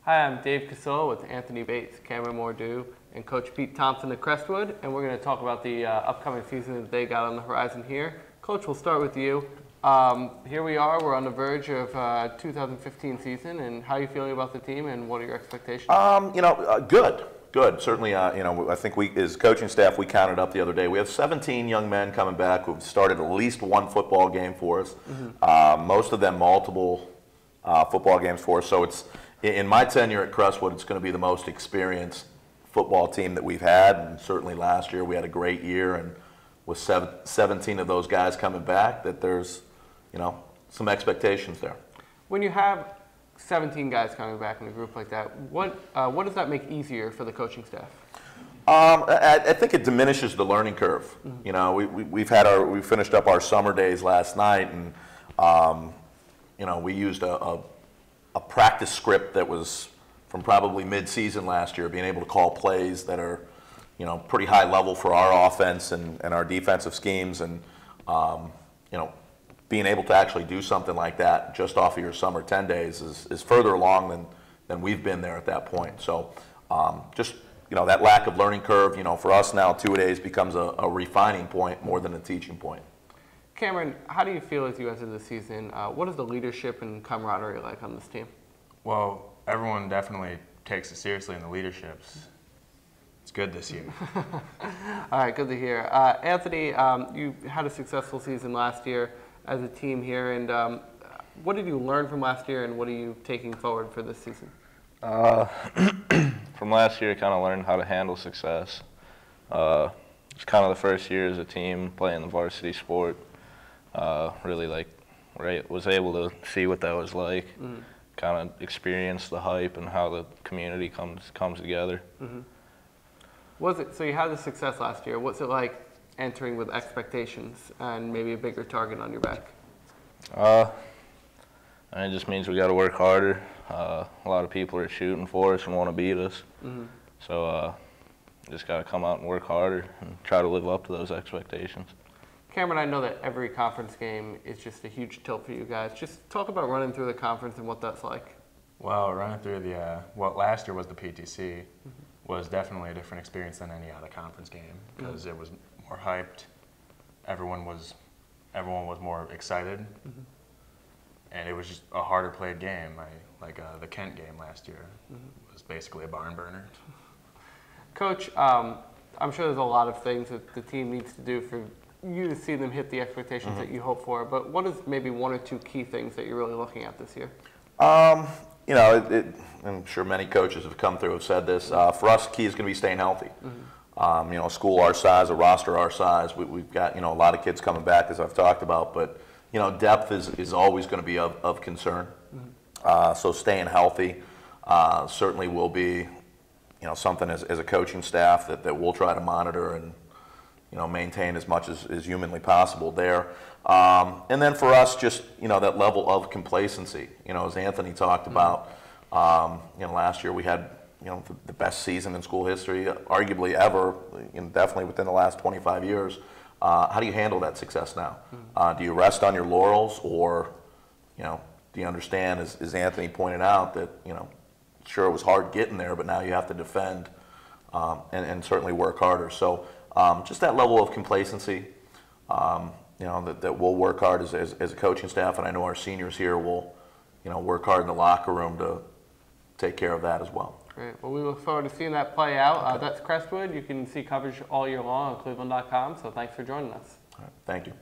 Hi, I'm Dave Casillo with Anthony Bates, Cameron Mordew, and Coach Pete Thompson at Crestwood, and we're going to talk about the upcoming season that they got on the horizon here. Coach, we'll start with you. Here we are, we're on the verge of 2015 season, and how are you feeling about the team, and what are your expectations? Good. Certainly, I think we, as coaching staff, we counted up the other day. We have 17 young men coming back who've started at least one football game for us. Most of them multiple football games for us. So it's, in my tenure at Crestwood, it's going to be the most experienced football team that we've had. And certainly last year we had a great year, and with 17 of those guys coming back, that there's, some expectations there. When you have 17 guys coming back in a group like that, what does that make easier for the coaching staff? I think it diminishes the learning curve. We finished up our summer days last night, and we used a practice script that was from probably mid-season last year, being able to call plays that are, pretty high level for our offense and our defensive schemes, and being able to actually do something like that just off of your summer 10 days is further along than we've been there at that point. So that lack of learning curve, for us now, two-a-days becomes a refining point more than a teaching point. Cameron, how do you feel as you enter the season? What is the leadership and camaraderie like on this team? Well, everyone definitely takes it seriously in the leaderships. It's good this year. All right, good to hear. Anthony, you had a successful season last year as a team here, and what did you learn from last year, and what are you taking forward for this season? From last year, I kind of learned how to handle success. It's kind of the first year as a team playing the varsity sport. Really was able to see what that was like, kind of experience the hype and how the community comes together. So you had the success last year. What's it like entering with expectations and maybe a bigger target on your back? It just means we got to work harder. A lot of people are shooting for us and want to beat us. So just got to come out and work harder and try to live up to those expectations. Cameron, I know that every conference game is just a huge tilt for you guys. Just talk about running through the conference and what that's like. Well, running through what last year was the PTC was definitely a different experience than any other conference game, because it was more hyped. Everyone was more excited, and it was just a harder played game. The Kent game last year was basically a barn burner. Coach, I'm sure there's a lot of things that the team needs to do for you to see them hit the expectations that you hope for, but what is maybe one or two key things that you're really looking at this year? I'm sure many coaches have come through have said this. For us, the key is going to be staying healthy. A school our size, a roster our size, we've got a lot of kids coming back, as I've talked about, but depth is always going to be of concern. So staying healthy certainly will be something as a coaching staff that we'll try to monitor and maintain as much as humanly possible there. And then for us, just that level of complacency. As Anthony talked about, last year we had the best season in school history, arguably ever, definitely within the last 25 years. How do you handle that success now? Do you rest on your laurels, or do you understand, as Anthony pointed out, that sure, it was hard getting there, but now you have to defend and certainly work harder. So just that level of complacency, that we'll work hard as a coaching staff, and I know our seniors here will, work hard in the locker room to take care of that as well. Great. Well, we look forward to seeing that play out. That's Crestwood. You can see coverage all year long on cleveland.com, so thanks for joining us. All right. Thank you.